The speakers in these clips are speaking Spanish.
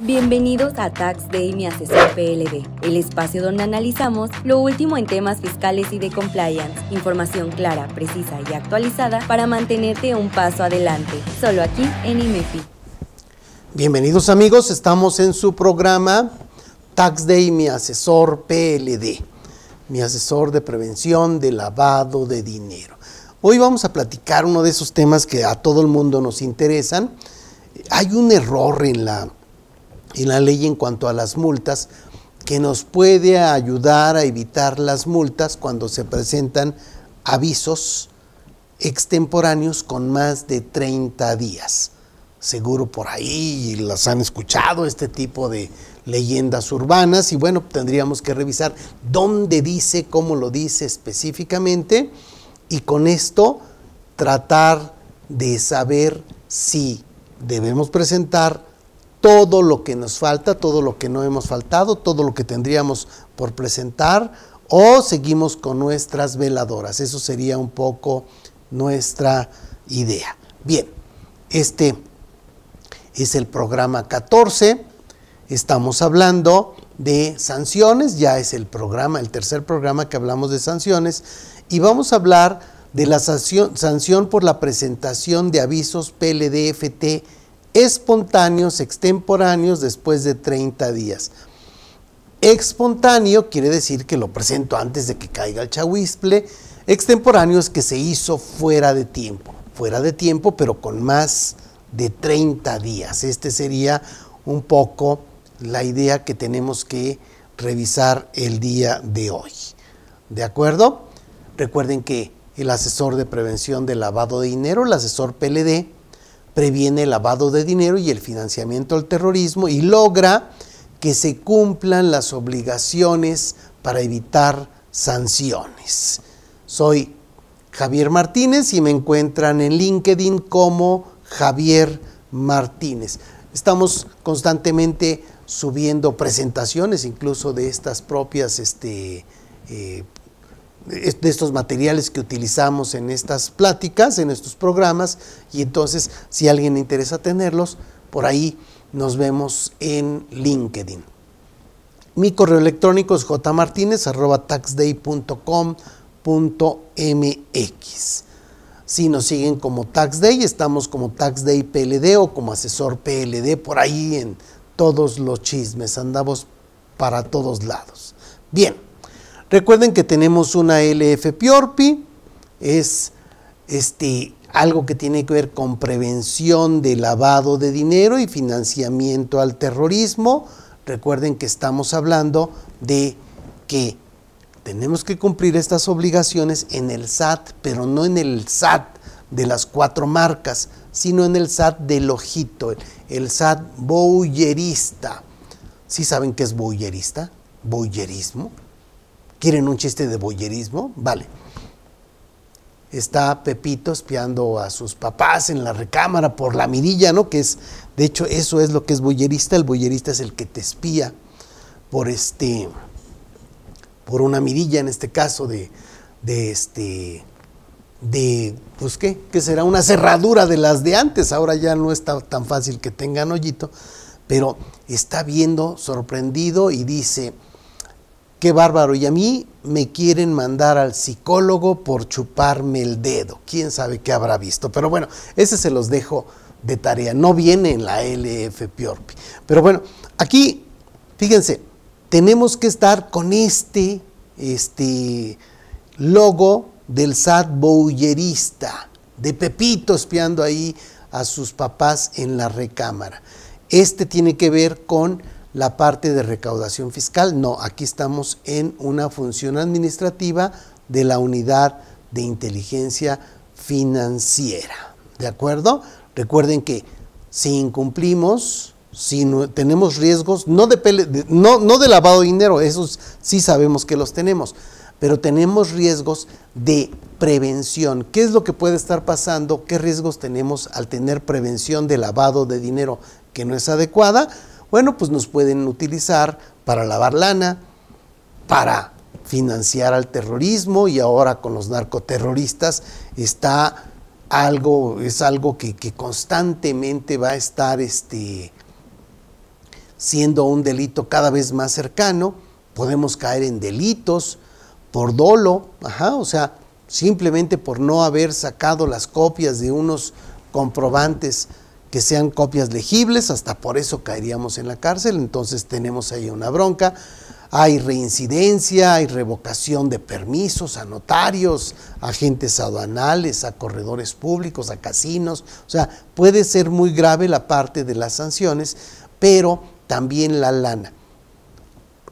Bienvenidos a Tax Day, mi asesor PLD, el espacio donde analizamos lo último en temas fiscales y de compliance, información clara, precisa y actualizada para mantenerte un paso adelante, solo aquí en IMEFI. Bienvenidos amigos, estamos en su programa Tax Day, mi asesor PLD, mi asesor de prevención de lavado de dinero. Hoy vamos a platicar uno de esos temas que a todo el mundo nos interesan. Hay un error en la ley en cuanto a las multas que nos puede ayudar a evitar las multas cuando se presentan avisos extemporáneos con más de 30 días. Seguro por ahí las han escuchado, este tipo de leyendas urbanas, y bueno, tendríamos que revisar dónde dice, cómo lo dice específicamente, y con esto tratar de saber si debemos presentar todo lo que nos falta, todo lo que no hemos faltado, todo lo que tendríamos por presentar, o seguimos con nuestras veladoras. Eso sería un poco nuestra idea. Bien, este es el programa 14, estamos hablando de sanciones, ya es el tercer programa que hablamos de sanciones, y vamos a hablar de la sanción por la presentación de avisos PLD-FT espontáneos, extemporáneos, después de 30 días. Espontáneo quiere decir que lo presento antes de que caiga el chahuizple. Extemporáneo es que se hizo fuera de tiempo, pero con más de 30 días. Este sería un poco la idea que tenemos que revisar el día de hoy. ¿De acuerdo? Recuerden que el asesor de prevención de lavado de dinero, el asesor PLD, previene el lavado de dinero y el financiamiento al terrorismo y logra que se cumplan las obligaciones para evitar sanciones. Soy Javier Martínez y me encuentran en LinkedIn como Javier Martínez. Estamos constantemente subiendo presentaciones, incluso de estas propias de estos materiales que utilizamos en estas pláticas, en estos programas, y entonces si a alguien le interesa tenerlos, por ahí nos vemos en LinkedIn. Mi correo electrónico es jmartinez@taxday.com.mx. Si nos siguen como TaxDay, estamos como TaxDay PLD o como asesor PLD, por ahí en todos los chismes, andamos para todos lados. Bien. Recuerden que tenemos una LF PIORPI, es algo que tiene que ver con prevención de lavado de dinero y financiamiento al terrorismo. Recuerden que estamos hablando de que tenemos que cumplir estas obligaciones en el SAT, pero no en el SAT de las 4 marcas, sino en el SAT del ojito, el SAT boyerista. ¿Sí saben qué es boyerista? ¿Boyerismo? ¿Quieren un chiste de boyerismo? Vale. Está Pepito espiando a sus papás en la recámara por la mirilla, ¿no? Que es, de hecho, eso es lo que es boyerista. El boyerista es el que te espía por una mirilla, en este caso pues ¿qué será? Una cerradura de las de antes. Ahora ya no está tan fácil que tengan hoyito, pero está viendo sorprendido y dice: qué bárbaro, y a mí me quieren mandar al psicólogo por chuparme el dedo. Quién sabe qué habrá visto, pero bueno, ese se los dejo de tarea, no viene en la LF PIORPI. Pero bueno, aquí, fíjense, tenemos que estar con este logo del SAT boyerista, de Pepito espiando ahí a sus papás en la recámara. Tiene que ver con la parte de recaudación fiscal. No, aquí estamos en una función administrativa de la unidad de inteligencia financiera. ¿De acuerdo? Recuerden que si incumplimos, si no, tenemos riesgos, no de lavado de dinero, esos sí sabemos que los tenemos, pero tenemos riesgos de prevención. ¿Qué es lo que puede estar pasando? ¿Qué riesgos tenemos al tener prevención de lavado de dinero que no es adecuada? Bueno, pues nos pueden utilizar para lavar lana, para financiar al terrorismo, y ahora con los narcoterroristas es algo que constantemente va a estar siendo un delito cada vez más cercano, podemos caer en delitos por dolo, o sea, simplemente por no haber sacado las copias de unos comprobantes que sean copias legibles, hasta por eso caeríamos en la cárcel. Entonces tenemos ahí una bronca. Hay reincidencia, hay revocación de permisos a notarios, a agentes aduanales, a corredores públicos, a casinos. O sea, puede ser muy grave la parte de las sanciones, pero también la lana.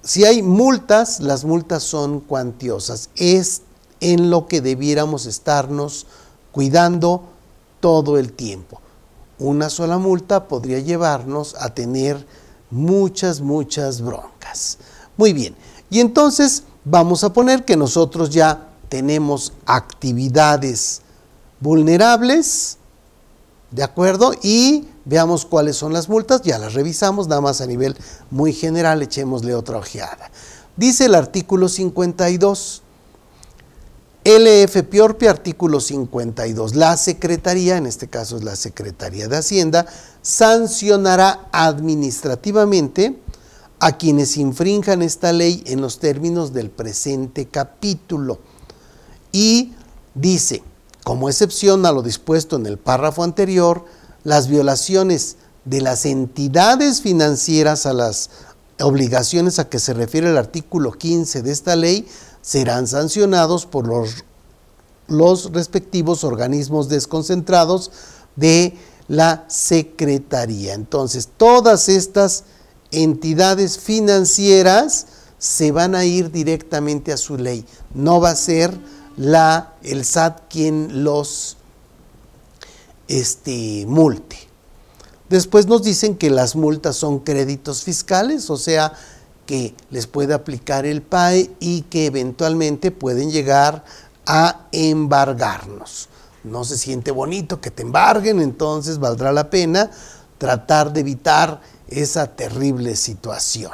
Si hay multas, las multas son cuantiosas. Es en lo que debiéramos estarnos cuidando todo el tiempo. Una sola multa podría llevarnos a tener muchas broncas. Muy bien, y entonces vamos a poner que nosotros ya tenemos actividades vulnerables, ¿de acuerdo? Y veamos cuáles son las multas, ya las revisamos, nada más a nivel muy general, echémosle otra ojeada. Dice el artículo 52, LF Piorpi, artículo 52, la Secretaría, en este caso es la Secretaría de Hacienda, sancionará administrativamente a quienes infrinjan esta ley en los términos del presente capítulo. Y dice, como excepción a lo dispuesto en el párrafo anterior, las violaciones de las entidades financieras a las obligaciones a que se refiere el artículo 15 de esta ley serán sancionados por los respectivos organismos desconcentrados de la Secretaría. Entonces, todas estas entidades financieras se van a ir directamente a su ley. No va a ser el SAT quien los multe. Después nos dicen que las multas son créditos fiscales, o sea, que les puede aplicar el PAE y que eventualmente pueden llegar a embargarnos. No se siente bonito que te embarguen, entonces valdrá la pena tratar de evitar esa terrible situación.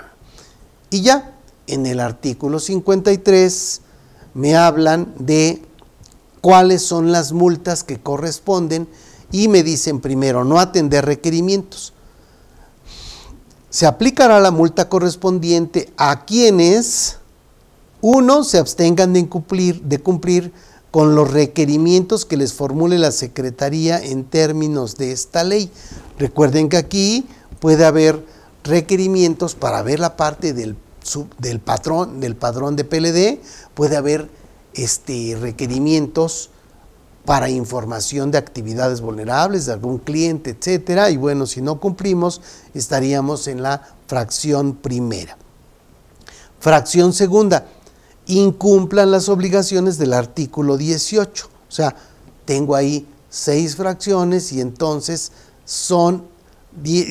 Y ya en el artículo 53 me hablan de cuáles son las multas que corresponden y me dicen primero, no atender requerimientos. Se aplicará la multa correspondiente a quienes, uno, se abstengan de cumplir con los requerimientos que les formule la Secretaría en términos de esta ley. Recuerden que aquí puede haber requerimientos para ver la parte del padrón de PLD, puede haber requerimientos para información de actividades vulnerables de algún cliente, etcétera, y bueno, si no cumplimos, estaríamos en la fracción primera. Fracción segunda, incumplan las obligaciones del artículo 18, o sea, tengo ahí 6 fracciones y entonces son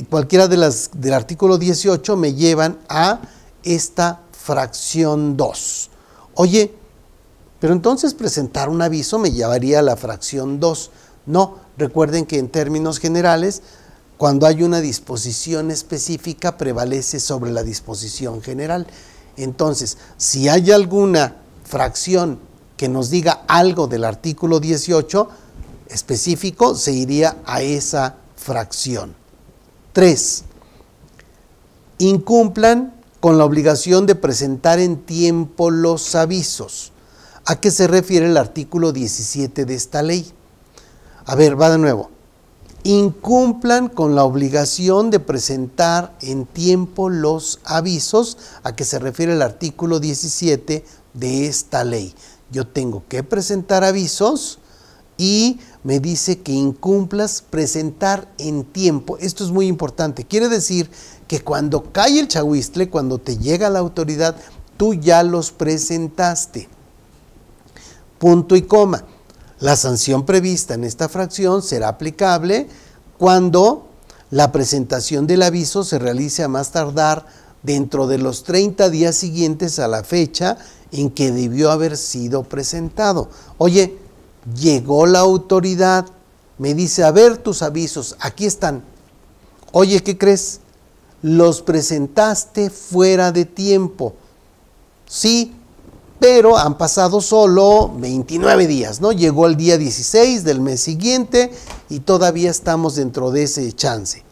cualquiera de las del artículo 18 me llevan a esta fracción 2. Oye, pero entonces presentar un aviso me llevaría a la fracción 2. No, recuerden que en términos generales, cuando hay una disposición específica, prevalece sobre la disposición general. Entonces, si hay alguna fracción que nos diga algo del artículo 18 específico, se iría a esa fracción. 3. Incumplan con la obligación de presentar en tiempo los avisos. ¿A qué se refiere el artículo 17 de esta ley? A ver, va de nuevo. Incumplan con la obligación de presentar en tiempo los avisos. ¿A qué se refiere el artículo 17 de esta ley? Yo tengo que presentar avisos y me dice que incumplas presentar en tiempo. Esto es muy importante. Quiere decir que cuando cae el chahuistle, cuando te llega la autoridad, tú ya los presentaste. Punto y coma. La sanción prevista en esta fracción será aplicable cuando la presentación del aviso se realice a más tardar dentro de los 30 días siguientes a la fecha en que debió haber sido presentado. Oye, llegó la autoridad, me dice, a ver tus avisos, aquí están. Oye, ¿qué crees? Los presentaste fuera de tiempo. Sí, pero han pasado solo 29 días, ¿no? Llegó el día 16 del mes siguiente y todavía estamos dentro de ese chance.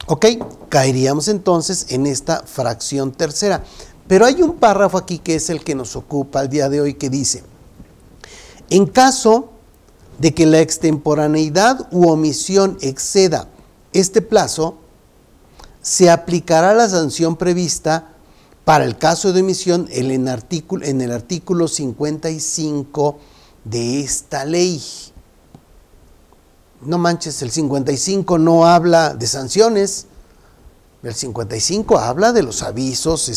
Ok, caeríamos entonces en esta fracción tercera. Pero hay un párrafo aquí que es el que nos ocupa el día de hoy que dice: en caso de que la extemporaneidad u omisión exceda este plazo, se aplicará la sanción prevista para el caso de omisión en el artículo 55 de esta ley. No manches, el 55 no habla de sanciones. El 55 habla de los avisos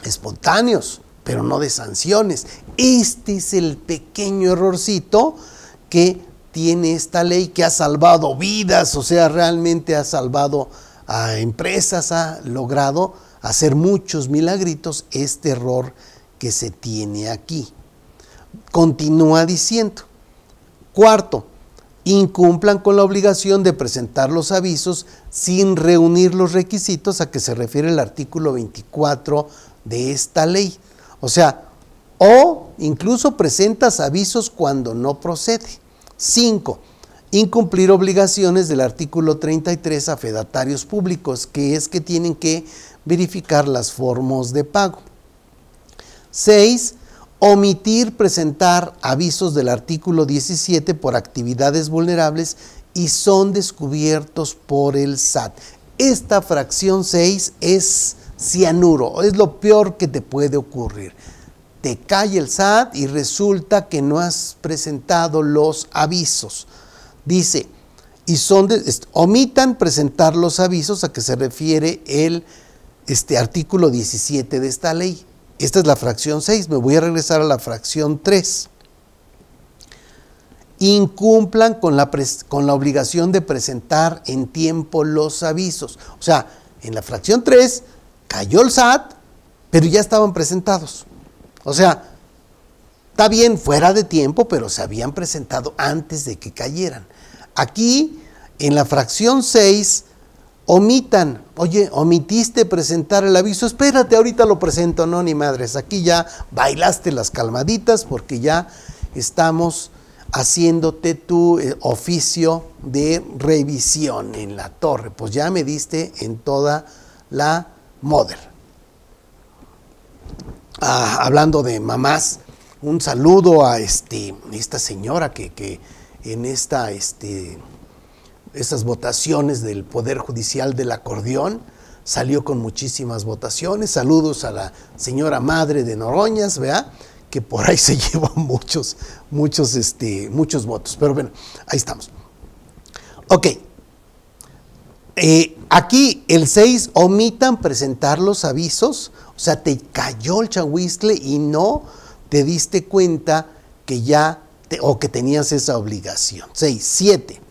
espontáneos, pero no de sanciones. Este es el pequeño errorcito que tiene esta ley, que ha salvado vidas, o sea, realmente ha salvado a empresas, ha logrado hacer muchos milagritos, este error que se tiene aquí. Continúa diciendo: cuarto, incumplan con la obligación de presentar los avisos sin reunir los requisitos a que se refiere el artículo 24 de esta ley. O sea, o incluso presentas avisos cuando no procede. 5. Incumplir obligaciones del artículo 33 a fedatarios públicos, que es que tienen que verificar las formas de pago. 6. Omitir presentar avisos del artículo 17 por actividades vulnerables y son descubiertos por el SAT. Esta fracción 6 es cianuro, es lo peor que te puede ocurrir. Te cae el SAT y resulta que no has presentado los avisos. Dice, omitan presentar los avisos a que se refiere el artículo 17 de esta ley. Esta es la fracción 6, me voy a regresar a la fracción 3. Incumplan con la obligación de presentar en tiempo los avisos. O sea, en la fracción 3 cayó el SAT, pero ya estaban presentados. O sea, está bien fuera de tiempo, pero se habían presentado antes de que cayeran. Aquí, en la fracción 6, omitan. Oye, omitiste presentar el aviso, espérate, ahorita lo presento. No, ni madres, aquí ya bailaste las calmaditas porque ya estamos haciéndote tu oficio de revisión en la torre. Pues ya me diste en toda la moder. Hablando de mamás, un saludo a esta señora que en estas votaciones del Poder Judicial del acordeón salió con muchísimas votaciones. Saludos a la señora madre de Noroñas, ¿verdad? Que por ahí se llevan muchos votos. Pero bueno, ahí estamos. Ok. Aquí el 6, omitan presentar los avisos. O sea, te cayó el changuistle y no te diste cuenta que que tenías esa obligación. 6, 7.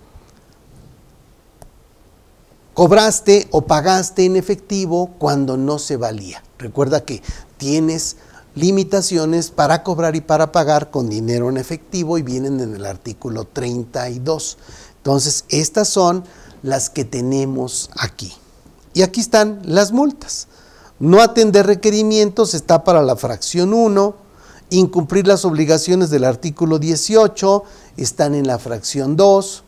Cobraste o pagaste en efectivo cuando no se valía. Recuerda que tienes limitaciones para cobrar y para pagar con dinero en efectivo y vienen en el artículo 32. Entonces, estas son las que tenemos aquí. Y aquí están las multas. No atender requerimientos está para la fracción 1. Incumplir las obligaciones del artículo 18 están en la fracción 2.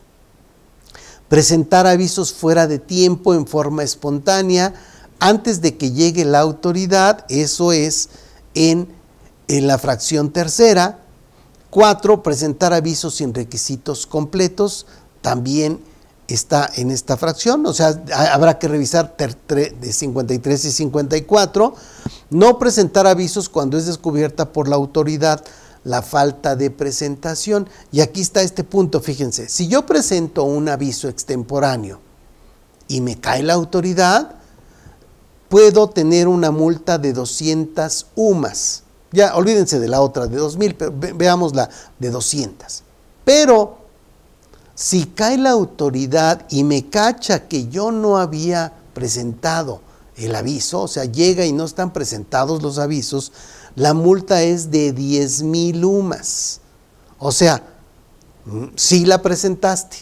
Presentar avisos fuera de tiempo en forma espontánea antes de que llegue la autoridad, eso es en la fracción tercera. 4. Presentar avisos sin requisitos completos, también está en esta fracción, o sea, habrá que revisar de 53 y 54. No presentar avisos cuando es descubierta por la autoridad la falta de presentación. Y aquí está este punto, fíjense, si yo presento un aviso extemporáneo y me cae la autoridad, puedo tener una multa de 200 UMAS. Ya, olvídense de la otra, de 2,000, pero veamos la de 200. Pero si cae la autoridad y me cacha que yo no había presentado el aviso, o sea, llega y no están presentados los avisos, la multa es de 10,000 UMAS. O sea, sí la presentaste,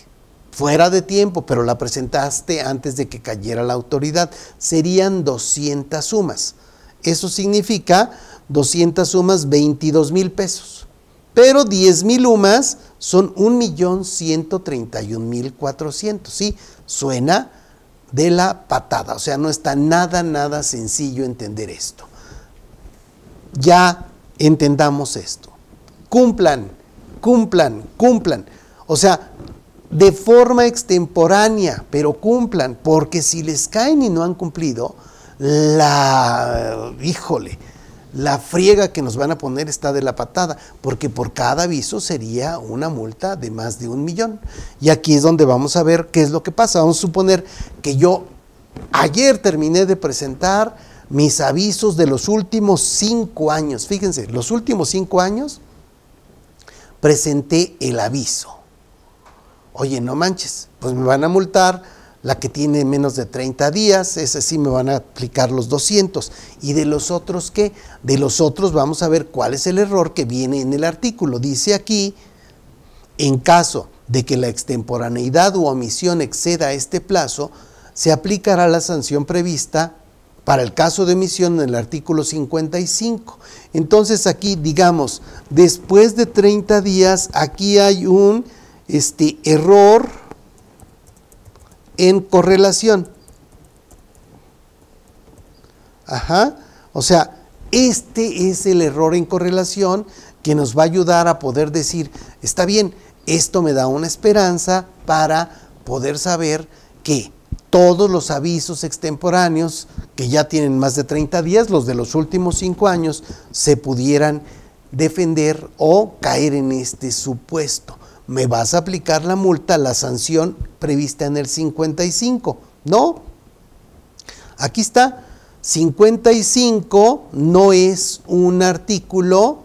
fuera de tiempo, pero la presentaste antes de que cayera la autoridad. Serían 200 UMAS. Eso significa 200 UMAS, 22,000 pesos. Pero 10,000 UMAS son 1,131,400. Sí, suena de la patada. O sea, no está nada sencillo entender esto. Ya entendamos esto. Cumplan. O sea, de forma extemporánea, pero cumplan, porque si les caen y no han cumplido, la friega que nos van a poner está de la patada, porque por cada aviso sería una multa de más de 1 millón. Y aquí es donde vamos a ver qué es lo que pasa. Vamos a suponer que yo ayer terminé de presentar mis avisos de los últimos 5 años. Fíjense, los últimos 5 años presenté el aviso. Oye, no manches, pues me van a multar la que tiene menos de 30 días, esa sí me van a aplicar los 200. ¿Y de los otros qué? De los otros vamos a ver cuál es el error que viene en el artículo. Dice aquí, en caso de que la extemporaneidad u omisión exceda este plazo, se aplicará la sanción prevista para el caso de omisión en el artículo 55. Entonces aquí, digamos, después de 30 días, aquí hay un error en correlación. O sea, este es el error en correlación que nos va a ayudar a poder decir, está bien, esto me da una esperanza para poder saber que todos los avisos extemporáneos que ya tienen más de 30 días, los de los últimos 5 años, se pudieran defender o caer en este supuesto. Me vas a aplicar la multa, la sanción prevista en el 55. No, aquí está, 55 no es un artículo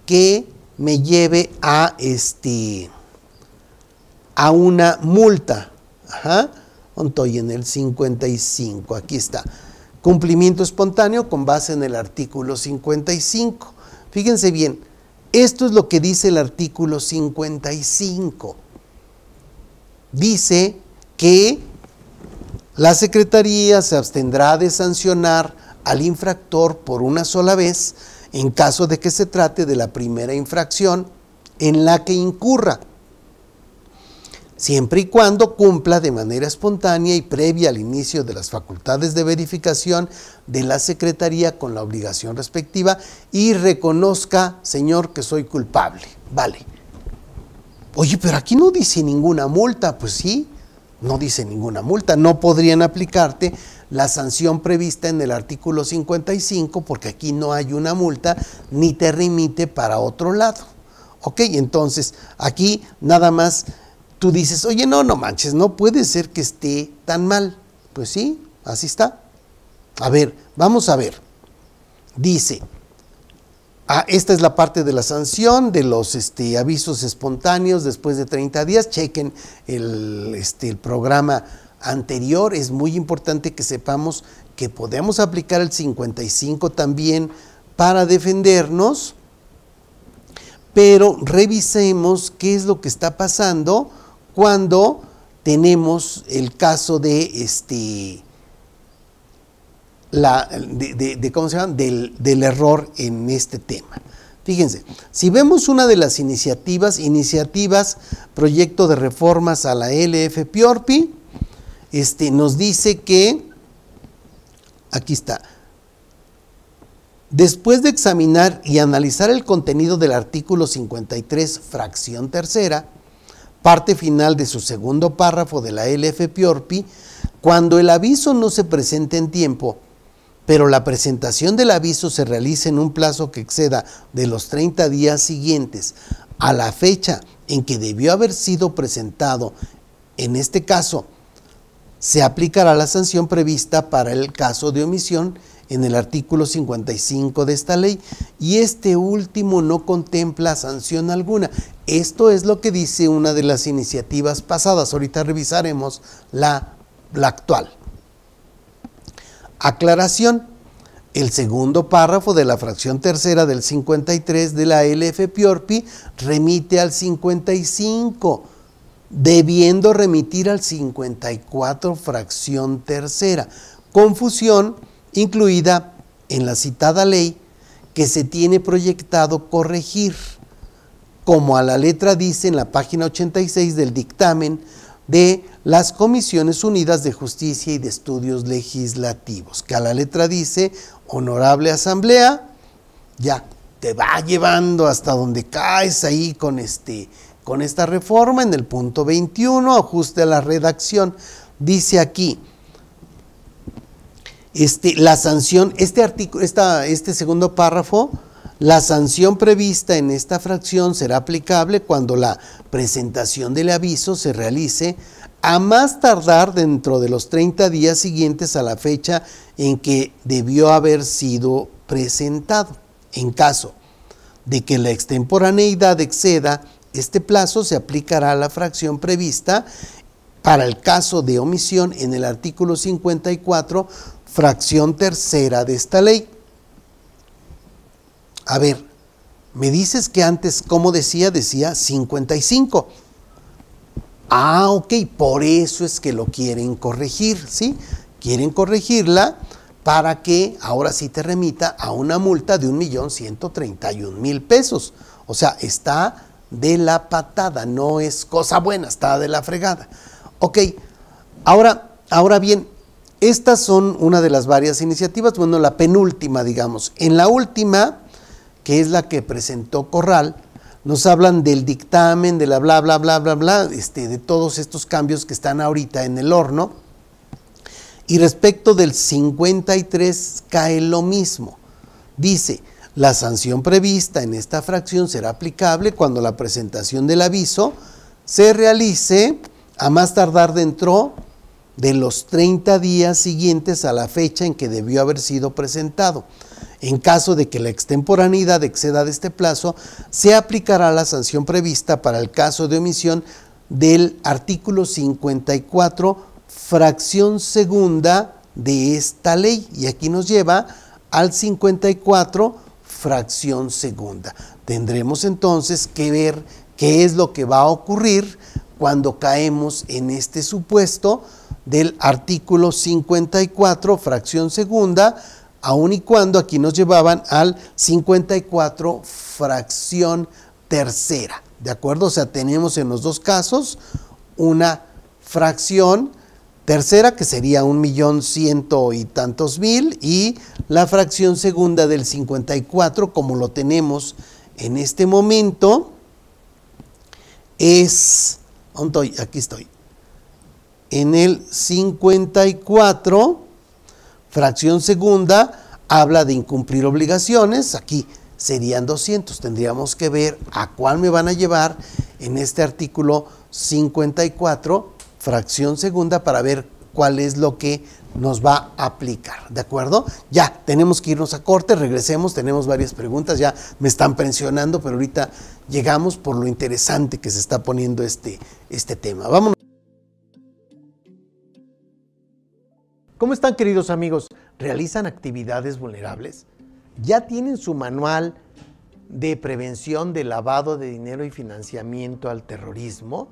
que me lleve a una multa. Estoy en el 55, aquí está. Cumplimiento espontáneo con base en el artículo 55. Fíjense bien, esto es lo que dice el artículo 55. Dice que la Secretaría se abstendrá de sancionar al infractor por una sola vez en caso de que se trate de la primera infracción en la que incurra, siempre y cuando cumpla de manera espontánea y previa al inicio de las facultades de verificación de la Secretaría con la obligación respectiva y reconozca, señor, que soy culpable. Vale. Oye, pero aquí no dice ninguna multa. Pues sí, no dice ninguna multa. No podrían aplicarte la sanción prevista en el artículo 55 porque aquí no hay una multa ni te remite para otro lado. Ok, entonces aquí nada más tú dices, oye, no manches, no puede ser que esté tan mal. Pues sí, así está. A ver, vamos a ver. Dice, esta es la parte de la sanción de los avisos espontáneos después de 30 días. Chequen el programa anterior. Es muy importante que sepamos que podemos aplicar el 55 también para defendernos, pero revisemos qué es lo que está pasando cuando tenemos el caso de ¿cómo se llama? Del error en este tema. Fíjense, si vemos una de las iniciativas, proyecto de reformas a la LFPORPI, nos dice que, aquí está, después de examinar y analizar el contenido del artículo 53, fracción tercera, parte final de su segundo párrafo de la LFPORPI, cuando el aviso no se presente en tiempo, pero la presentación del aviso se realice en un plazo que exceda de los 30 días siguientes a la fecha en que debió haber sido presentado, en este caso, se aplicará la sanción prevista para el caso de omisión en el artículo 55 de esta ley, y este último no contempla sanción alguna. Esto es lo que dice una de las iniciativas pasadas. Ahorita revisaremos la actual. Aclaración. El segundo párrafo de la fracción tercera del 53 de la LFPORPI remite al 55, debiendo remitir al 54 fracción tercera. Confusión incluida en la citada ley que se tiene proyectado corregir, como a la letra dice en la página 86 del dictamen, de las Comisiones Unidas de Justicia y de Estudios Legislativos, que a la letra dice, honorable asamblea, ya te va llevando hasta donde caes ahí con esta reforma en el punto 21, ajuste a la redacción. Dice aquí, la sanción, este segundo párrafo, la sanción prevista en esta fracción será aplicable cuando la presentación del aviso se realice a más tardar dentro de los 30 días siguientes a la fecha en que debió haber sido presentado. En caso de que la extemporaneidad exceda este plazo, se aplicará la fracción prevista para el caso de omisión en el artículo 54, fracción tercera de esta ley. A ver, me dices que antes, ¿cómo decía? Decía 55. Ah, ok, por eso es que lo quieren corregir, ¿sí? Quieren corregirla para que ahora sí te remita a una multa de 1,131,000 pesos. O sea, está de la patada, no es cosa buena, está de la fregada. Ok, ahora bien, estas son una de las varias iniciativas, bueno, la penúltima, digamos. En la última, que es la que presentó Corral, nos hablan del dictamen, de la bla, bla, bla, bla, bla, de todos estos cambios que están ahorita en el horno. Y respecto del 53 cae lo mismo. Dice, la sanción prevista en esta fracción será aplicable cuando la presentación del aviso se realice a más tardar dentro de los 30 días siguientes a la fecha en que debió haber sido presentado. En caso de que la extemporaneidad exceda de este plazo, se aplicará la sanción prevista para el caso de omisión del artículo 54, fracción segunda de esta ley. Y aquí nos lleva al 54, fracción segunda. Tendremos entonces que ver qué es lo que va a ocurrir cuando caemos en este supuesto del artículo 54, fracción segunda, aun y cuando aquí nos llevaban al 54, fracción tercera, ¿de acuerdo? O sea, tenemos en los dos casos una fracción tercera que sería 1,100,000 y tantos mil, y la fracción segunda del 54, como lo tenemos en este momento, es, ¿dónde estoy? Aquí estoy. En el 54, fracción segunda, habla de incumplir obligaciones. Aquí serían 200. Tendríamos que ver a cuál me van a llevar en este artículo 54, fracción segunda, para ver cuál es lo que nos va a aplicar. ¿De acuerdo? Ya, tenemos que irnos a corte, regresemos, tenemos varias preguntas, ya me están presionando, pero ahorita llegamos por lo interesante que se está poniendo este tema. Vámonos. ¿Cómo están, queridos amigos? ¿Realizan actividades vulnerables? ¿Ya tienen su manual de prevención de lavado de dinero y financiamiento al terrorismo?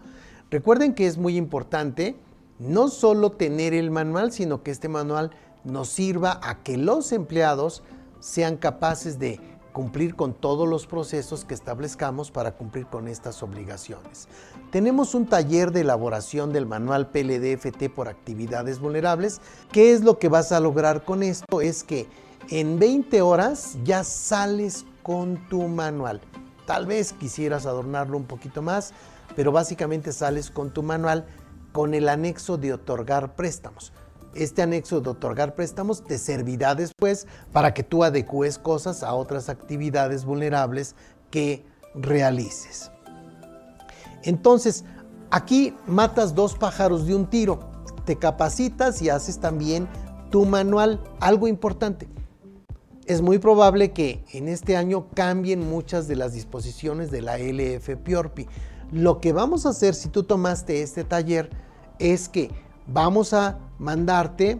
Recuerden que es muy importante no solo tener el manual, sino que este manual nos sirva a que los empleados sean capaces de cumplir con todos los procesos que establezcamos para cumplir con estas obligaciones. Tenemos un taller de elaboración del manual PLD-FT por actividades vulnerables. ¿Qué es lo que vas a lograr con esto? Es que en 20 horas ya sales con tu manual. Tal vez quisieras adornarlo un poquito más, pero básicamente sales con tu manual con el anexo de otorgar préstamos. Este anexo de otorgar préstamos te servirá después para que tú adecúes cosas a otras actividades vulnerables que realices. Entonces, aquí matas dos pájaros de un tiro. Te capacitas y haces también tu manual. Algo importante, es muy probable que en este año cambien muchas de las disposiciones de la LFPORPI. Lo que vamos a hacer si tú tomaste este taller es que vamos a mandarte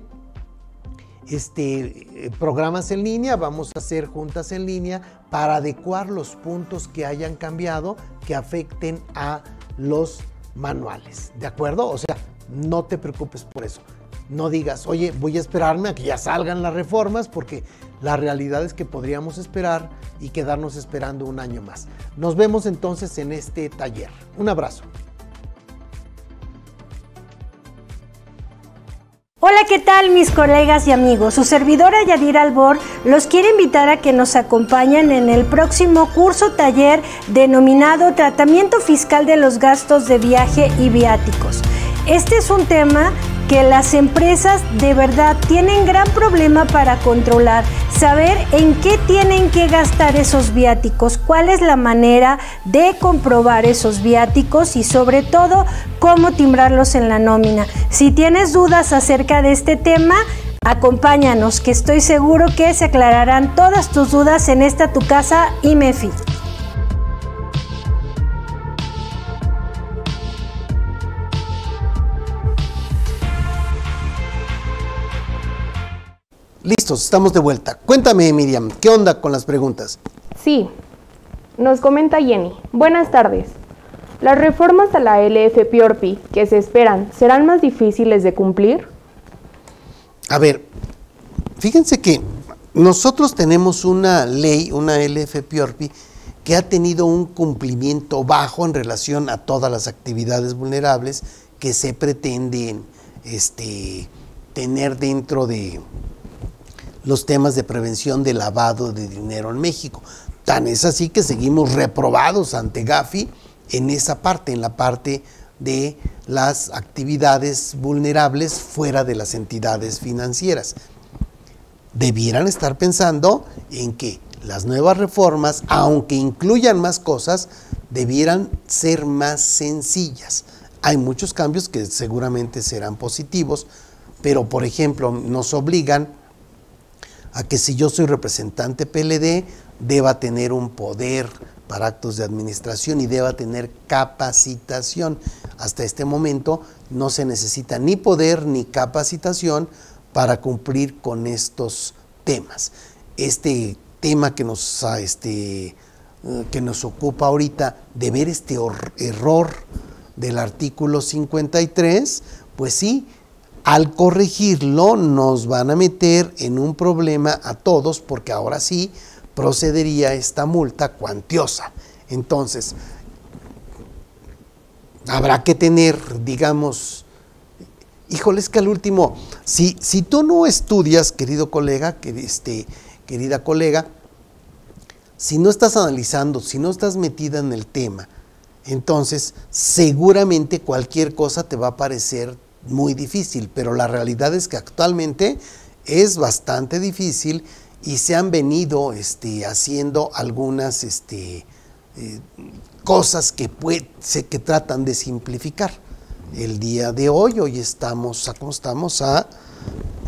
programas en línea, vamos a hacer juntas en línea para adecuar los puntos que hayan cambiado que afecten a los manuales, ¿de acuerdo? O sea, no te preocupes por eso. No digas, oye, voy a esperarme a que ya salgan las reformas, porque la realidad es que podríamos esperar y quedarnos esperando un año más. Nos vemos entonces en este taller. Un abrazo. Hola, ¿qué tal mis colegas y amigos? Su servidora Yadira Albor los quiere invitar a que nos acompañen en el próximo curso taller denominado Tratamiento Fiscal de los Gastos de Viaje y Viáticos. Este es un tema que las empresas de verdad tienen gran problema para controlar, saber en qué tienen que gastar esos viáticos, cuál es la manera de comprobar esos viáticos y sobre todo cómo timbrarlos en la nómina. Si tienes dudas acerca de este tema, acompáñanos, que estoy seguro que se aclararán todas tus dudas en esta tu casa IMEFI. Listos, estamos de vuelta. Cuéntame, Miriam, ¿qué onda con las preguntas? Sí, nos comenta Jenny. Buenas tardes. ¿Las reformas a la LF-PORPI que se esperan serán más difíciles de cumplir? A ver, fíjense que nosotros tenemos una ley, una LF-PORPI, que ha tenido un cumplimiento bajo en relación a todas las actividades vulnerables que se pretenden tener dentro de los temas de prevención de lavado de dinero en México. Tan es así que seguimos reprobados ante Gafi en esa parte, en la parte de las actividades vulnerables fuera de las entidades financieras. Debieran estar pensando en que las nuevas reformas, aunque incluyan más cosas, debieran ser más sencillas. Hay muchos cambios que seguramente serán positivos, pero por ejemplo nos obligan a que si yo soy representante PLD, deba tener un poder para actos de administración y deba tener capacitación. Hasta este momento no se necesita ni poder ni capacitación para cumplir con estos temas. Este tema que nos ocupa ahorita de ver este error del artículo 53, pues sí, al corregirlo nos van a meter en un problema a todos, porque ahora sí procedería esta multa cuantiosa. Entonces, habrá que tener, digamos, híjole, es que al último, si tú no estudias, querido colega, querida colega, si no estás analizando, si no estás metida en el tema, entonces seguramente cualquier cosa te va a parecer muy difícil, pero la realidad es que actualmente es bastante difícil y se han venido haciendo algunas cosas que tratan de simplificar. El día de hoy estamos a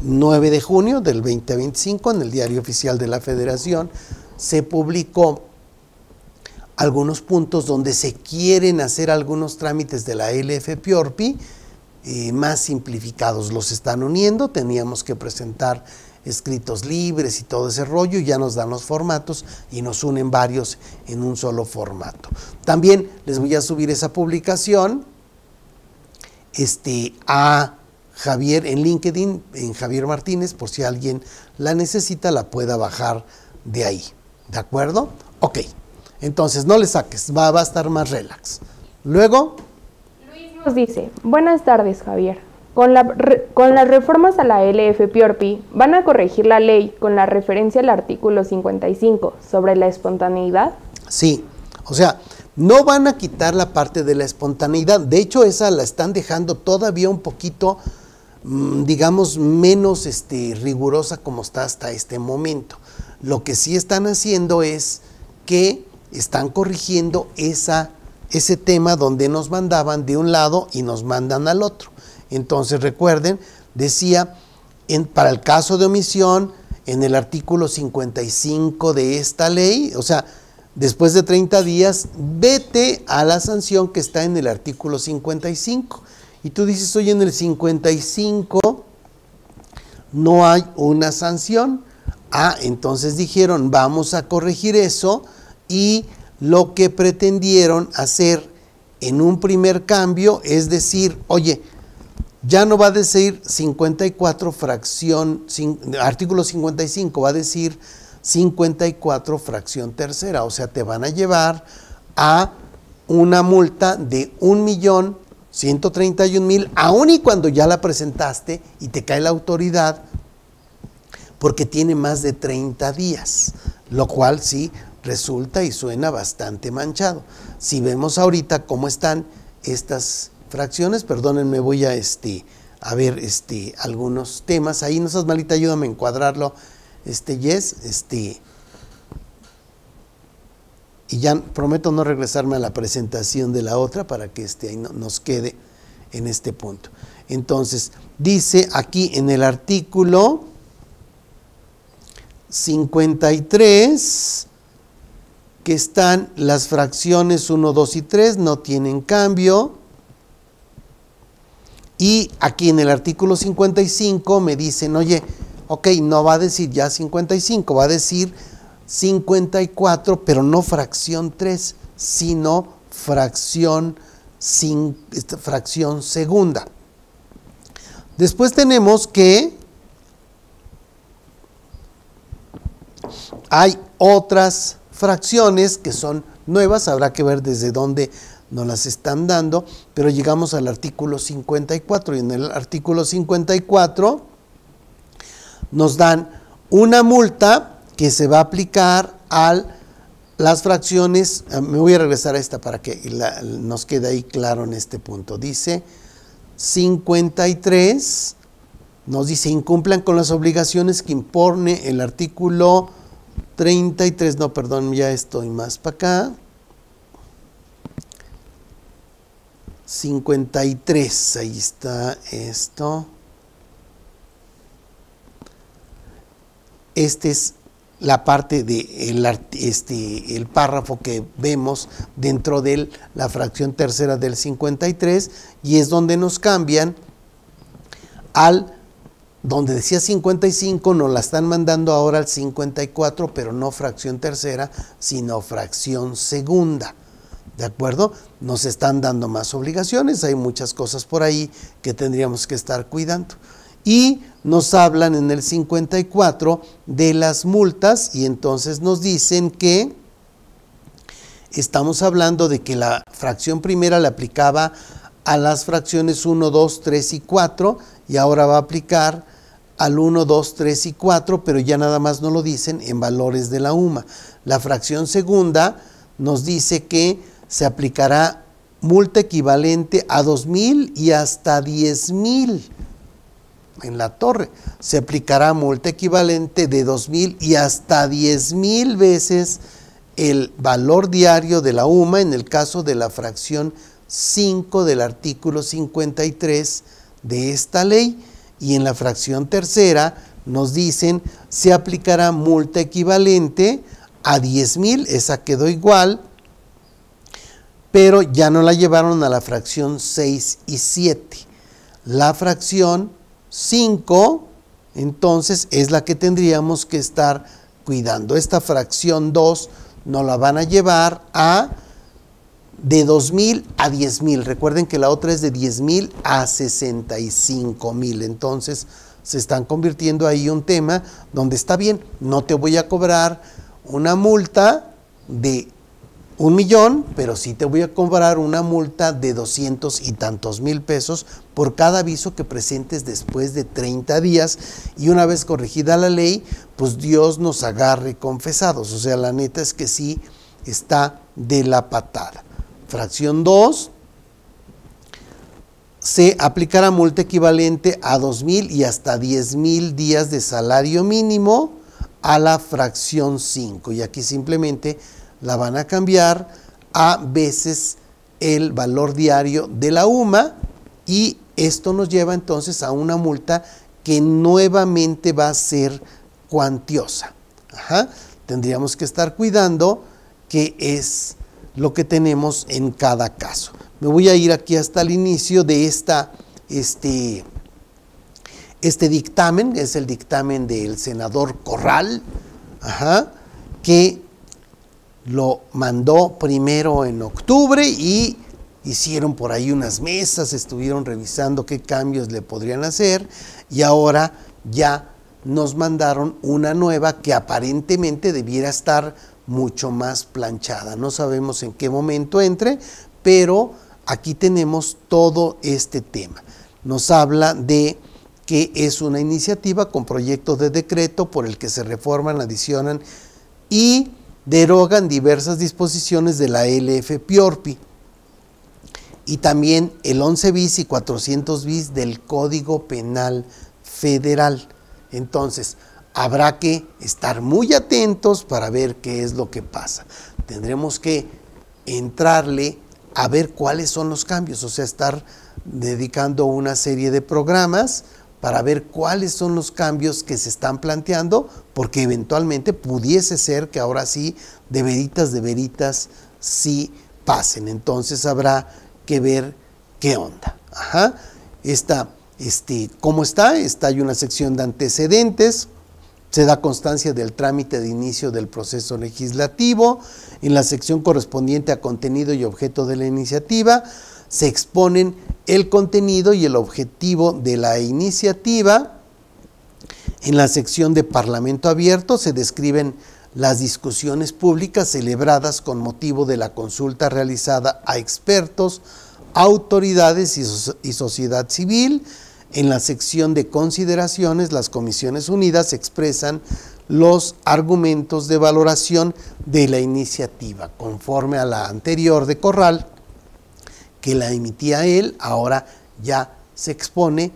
9 de junio del 2025, en el Diario Oficial de la Federación se publicó algunos puntos donde se quieren hacer algunos trámites de la LF-PORPI más simplificados. Los están uniendo, teníamos que presentar escritos libres y todo ese rollo, y ya nos dan los formatos y nos unen varios en un solo formato. También les voy a subir esa publicación a Javier en LinkedIn, en Javier Martínez, por si alguien la necesita, la pueda bajar de ahí. ¿De acuerdo? Ok. Entonces no le saques, va a estar más relax. Luego nos dice, buenas tardes Javier, con las reformas a la LF-PORPI, ¿van a corregir la ley con la referencia al artículo 55 sobre la espontaneidad? Sí, o sea, no van a quitar la parte de la espontaneidad, de hecho esa la están dejando todavía un poquito, digamos, menos rigurosa como está hasta este momento. Lo que sí están haciendo es que están corrigiendo ese tema donde nos mandaban de un lado y nos mandan al otro. Entonces recuerden, decía, para el caso de omisión, en el artículo 55 de esta ley, o sea, después de 30 días, vete a la sanción que está en el artículo 55. Y tú dices, oye, en el 55 no hay una sanción. Entonces dijeron, vamos a corregir eso, y lo que pretendieron hacer en un primer cambio es decir, oye, ya no va a decir 54 fracción, artículo 55, va a decir 54 fracción tercera, o sea, te van a llevar a una multa de 1,000,000 131,000, aun y cuando ya la presentaste y te cae la autoridad, porque tiene más de 30 días, lo cual sí resulta y suena bastante manchado. Si vemos ahorita cómo están estas fracciones, perdónenme, voy a ver algunos temas. Ahí no seas malita, ayúdame a encuadrarlo, Yes, y ya prometo no regresarme a la presentación de la otra para que ahí nos quede en este punto. Entonces, dice aquí en el artículo 53 que están las fracciones 1, 2 y 3, no tienen cambio. Y aquí en el artículo 55 me dicen, oye, ok, no va a decir ya 55, va a decir 54, pero no fracción 3, sino fracción segunda. Después tenemos que hay otras fracciones que son nuevas, habrá que ver desde dónde nos las están dando, pero llegamos al artículo 54 y en el artículo 54 nos dan una multa que se va a aplicar a las fracciones. Me voy a regresar a esta para que nos quede ahí claro en este punto. Dice 53, nos dice incumplan con las obligaciones que impone el artículo 33, no, perdón, ya estoy más para acá. 53, ahí está esto. Es la parte de el párrafo que vemos dentro de la fracción tercera del 53 y es donde nos cambian donde decía 55, nos la están mandando ahora al 54, pero no fracción tercera, sino fracción segunda. ¿De acuerdo? Nos están dando más obligaciones, hay muchas cosas por ahí que tendríamos que estar cuidando. Y nos hablan en el 54 de las multas y entonces nos dicen que estamos hablando de que la fracción primera le aplicaba a las fracciones 1, 2, 3 y 4 y ahora va a aplicar al 1, 2, 3 y 4, pero ya nada más nos lo dicen en valores de la UMA. La fracción segunda nos dice que se aplicará multa equivalente a 2,000 y hasta 10,000. En la torre se aplicará multa equivalente de 2,000 y hasta 10,000 veces el valor diario de la UMA en el caso de la fracción 5 del artículo 53 de esta ley. Y en la fracción tercera nos dicen se aplicará multa equivalente a 10,000, esa quedó igual, pero ya no la llevaron a la fracción 6 y 7. La fracción 5, entonces, es la que tendríamos que estar cuidando. Esta fracción 2 nos la van a llevar de 2,000 a 10,000. Recuerden que la otra es de 10,000 a 65,000. Entonces, se están convirtiendo ahí un tema donde está bien, no te voy a cobrar una multa de 1,000,000, pero sí te voy a cobrar una multa de 200 y tantos mil pesos por cada aviso que presentes después de 30 días y una vez corregida la ley, pues Dios nos agarre confesados. O sea, la neta es que sí está de la patada. Fracción 2, se aplicará multa equivalente a 2,000 y hasta 10,000 días de salario mínimo a la fracción 5 y aquí simplemente la van a cambiar a veces el valor diario de la UMA y esto nos lleva entonces a una multa que nuevamente va a ser cuantiosa. Tendríamos que estar cuidando qué es lo que tenemos en cada caso. Me voy a ir aquí hasta el inicio de este dictamen, es el dictamen del senador Corral, que lo mandó primero en octubre y hicieron por ahí unas mesas, estuvieron revisando qué cambios le podrían hacer y ahora ya nos mandaron una nueva que aparentemente debiera estar mucho más planchada. No sabemos en qué momento entre, pero aquí tenemos todo este tema. Nos habla de que es una iniciativa con proyecto de decreto por el que se reforman, adicionan y derogan diversas disposiciones de la LF-PIORPI y también el 11 bis y 400 bis del Código Penal Federal. Entonces, habrá que estar muy atentos para ver qué es lo que pasa. Tendremos que entrarle a ver cuáles son los cambios, o sea, estar dedicando una serie de programas para ver cuáles son los cambios que se están planteando, porque eventualmente pudiese ser que ahora sí, de veritas, sí pasen. Entonces habrá que ver qué onda. Ajá. ¿Cómo está? Hay una sección de antecedentes, se da constancia del trámite de inicio del proceso legislativo. En la sección correspondiente a contenido y objeto de la iniciativa, se exponen el contenido y el objetivo de la iniciativa. En la sección de Parlamento Abierto se describen las discusiones públicas celebradas con motivo de la consulta realizada a expertos, autoridades y sociedad civil. En la sección de consideraciones, las Comisiones Unidas expresan los argumentos de valoración de la iniciativa, conforme a la anterior de Corral, que la emitía él, ahora ya se expone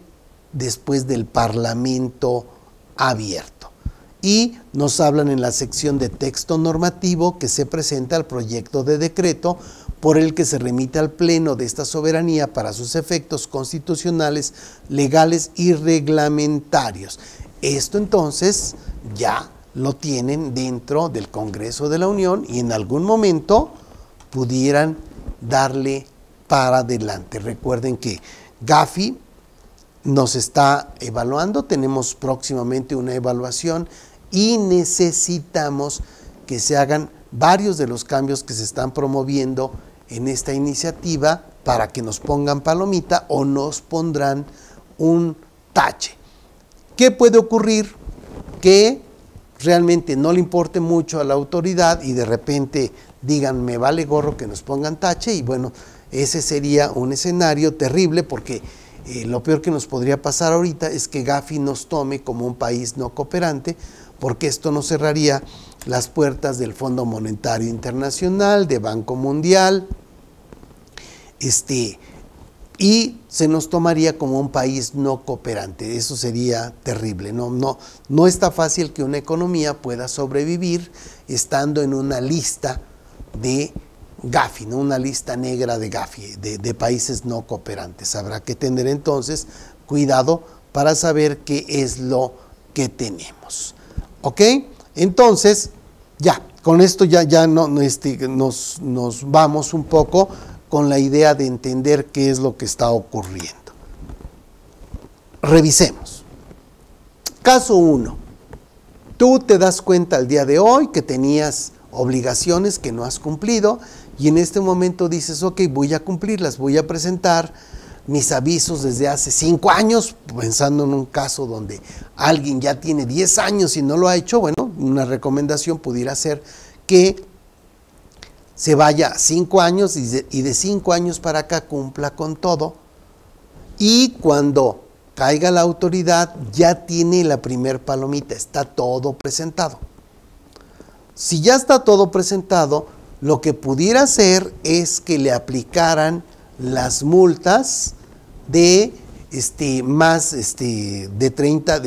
después del Parlamento Abierto. Y nos hablan en la sección de texto normativo que se presenta el proyecto de decreto por el que se remite al Pleno de esta soberanía para sus efectos constitucionales, legales y reglamentarios. Esto entonces ya lo tienen dentro del Congreso de la Unión y en algún momento pudieran darle para adelante. Recuerden que Gafi nos está evaluando, tenemos próximamente una evaluación y necesitamos que se hagan varios de los cambios que se están promoviendo en esta iniciativa para que nos pongan palomita o nos pondrán un tache. ¿Qué puede ocurrir? Que realmente no le importe mucho a la autoridad y de repente digan, me vale gorro que nos pongan tache, y bueno, ese sería un escenario terrible porque lo peor que nos podría pasar ahorita es que Gafi nos tome como un país no cooperante, porque esto nos cerraría las puertas del Fondo Monetario Internacional, de Banco Mundial, y se nos tomaría como un país no cooperante. Eso sería terrible. No está fácil que una economía pueda sobrevivir estando en una lista de Gafi, ¿no? Una lista negra de Gafi, de países no cooperantes. Habrá que tener entonces cuidado para saber qué es lo que tenemos. ¿Ok? Entonces, ya, con esto ya nos vamos un poco con la idea de entender qué es lo que está ocurriendo. Revisemos. Caso 1. Tú te das cuenta el día de hoy que tenías obligaciones que no has cumplido y en este momento dices, ok, voy a cumplirlas, voy a presentar mis avisos desde hace 5 años, pensando en un caso donde alguien ya tiene 10 años y no lo ha hecho. Bueno, una recomendación pudiera ser que se vaya 5 años y de 5 años para acá cumpla con todo, y cuando caiga la autoridad ya tiene la primer palomita, está todo presentado. Si ya está todo presentado, lo que pudiera hacer es que le aplicaran las multas de más de 30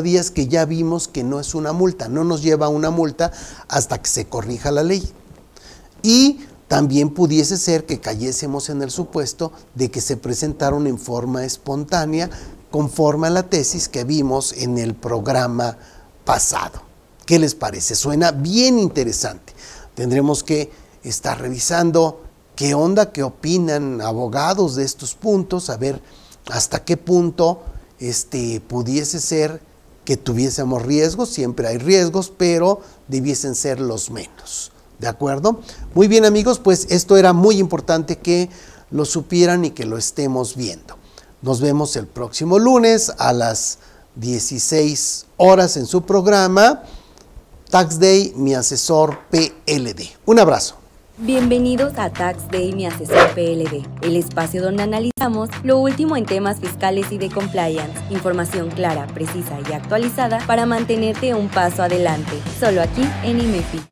días, que ya vimos que no es una multa, no nos lleva a una multa hasta que se corrija la ley. Y también pudiese ser que cayésemos en el supuesto de que se presentaron en forma espontánea, conforme a la tesis que vimos en el programa pasado. ¿Qué les parece? Suena bien interesante. Tendremos que estar revisando qué onda, qué opinan abogados de estos puntos, a ver hasta qué punto pudiese ser que tuviésemos riesgos. Siempre hay riesgos, pero debiesen ser los menos. ¿De acuerdo? Muy bien, amigos, pues esto era muy importante que lo supieran y que lo estemos viendo. Nos vemos el próximo lunes a las 16 horas en su programa Tax Day, mi asesor PLD. Un abrazo. Bienvenidos a Tax Day, mi asesor PLD, el espacio donde analizamos lo último en temas fiscales y de compliance, información clara, precisa y actualizada para mantenerte un paso adelante, solo aquí en IMEFI.